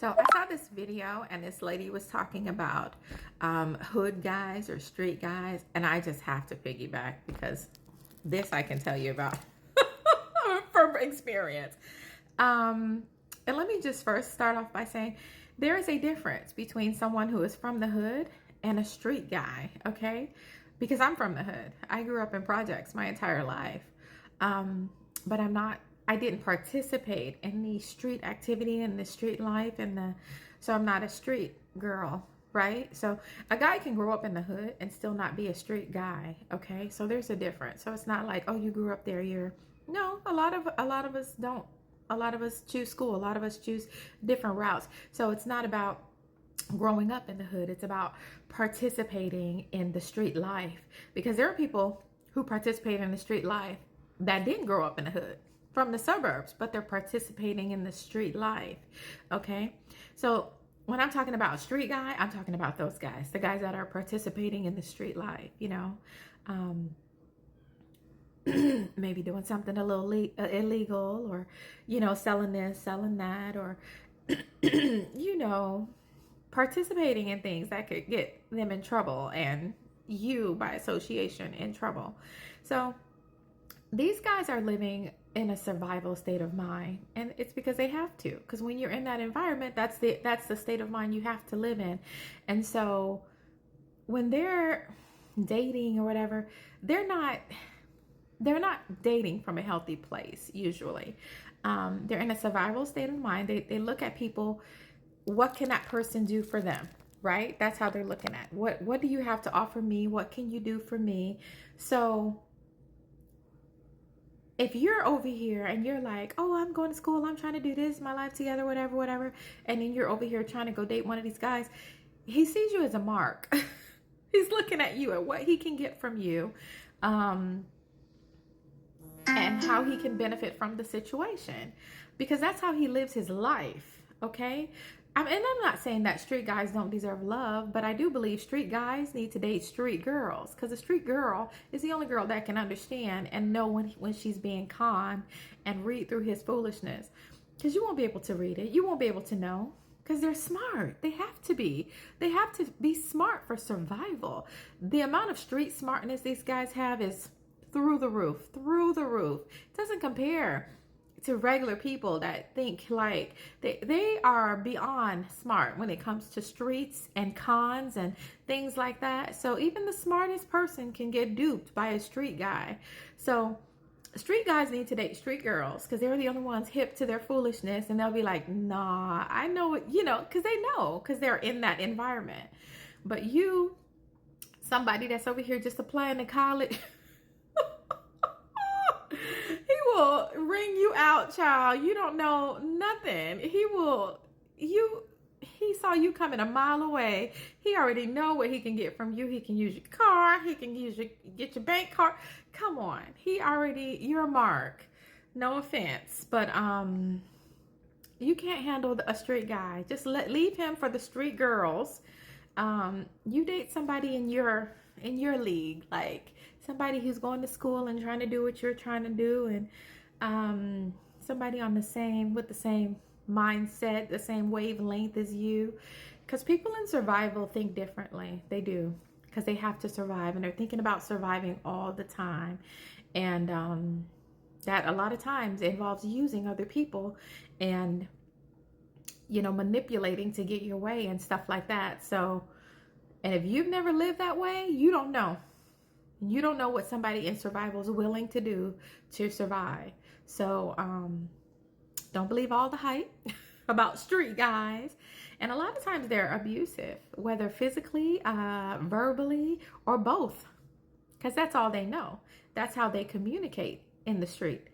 So I saw this video and this lady was talking about hood guys or street guys, and I just have to piggyback because this I can tell you about from experience. And let me just first start off by saying there is a difference between someone who is from the hood and a street guy, okay? Because I'm from the hood. I grew up in projects my entire life. But I didn't participate in the street activity and the street life so I'm not a street girl, right? So a guy can grow up in the hood and still not be a street guy, okay? So there's a difference. So it's not like, oh, you grew up there, no, a lot of us don't. A lot of us choose school, a lot of us choose different routes. So it's not about growing up in the hood, it's about participating in the street life, because there are people who participate in the street life that didn't grow up in the hood, from the suburbs, but they're participating in the street life, okay? So when I'm talking about street guy, I'm talking about those guys, the guys that are participating in the street life, maybe doing something a little illegal, or, selling this, selling that, or, participating in things that could get them in trouble, and you, by association, in trouble. So these guys are living in a survival state of mind, and it's because they have to, because when you're in that environment, that's the state of mind you have to live in. And so when they're dating or whatever, they're not dating from a healthy place usually. They're in a survival state of mind. They look at people, what can that person do for them, right? That's how they're looking at what do you have to offer me? What can you do for me? So if you're over here and you're like, oh, I'm going to school, I'm trying to do this, my life together, whatever, and then you're over here trying to go date one of these guys, he sees you as a mark. He's looking at you, at what he can get from you, and how he can benefit from the situation, because that's how he lives his life, okay? And I'm not saying that street guys don't deserve love, but I do believe street guys need to date street girls, because a street girl is the only girl that can understand and know when she's being conned and read through his foolishness, because you won't be able to read it. You won't be able to know, because they're smart. They have to be smart for survival. The amount of street smartness these guys have is through the roof. It doesn't compare to regular people that think like they are beyond smart when it comes to streets and cons and things like that. So even the smartest person can get duped by a street guy. So street guys need to date street girls, because they're the only ones hip to their foolishness, and they'll be like, nah, I know it, because they know, because they're in that environment. But you, somebody that's over here just applying to college, he will ring you out, child. You don't know nothing. He saw you coming a mile away. He already know what he can get from you. He can use your car. He can get your bank card. Come on. You're a mark. No offense, but you can't handle a street guy. Just leave him for the street girls. You date somebody in your league, like somebody who's going to school and trying to do what you're trying to do, and somebody with the same mindset, the same wavelength as you, because people in survival think differently. They do, because they have to survive, and they're thinking about surviving all the time, and that a lot of times involves using other people and manipulating to get your way and stuff like that. So, and if you've never lived that way, you don't know. You don't know what somebody in survival is willing to do to survive. So don't believe all the hype about street guys. And a lot of times they're abusive, whether physically, verbally, or both, because that's all they know. That's how they communicate in the street.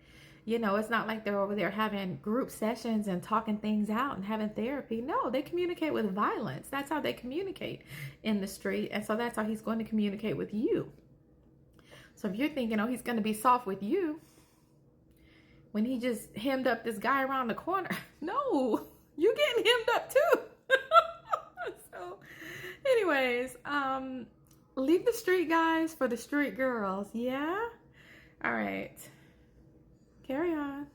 It's not like they're over there having group sessions and talking things out and having therapy. No, they communicate with violence. That's how they communicate in the street. And so that's how he's going to communicate with you. So if you're thinking, oh, he's going to be soft with you when he just hemmed up this guy around the corner, no, you getting hemmed up too. So anyways, leave the street guys for the street girls. Yeah. All right. Carry on.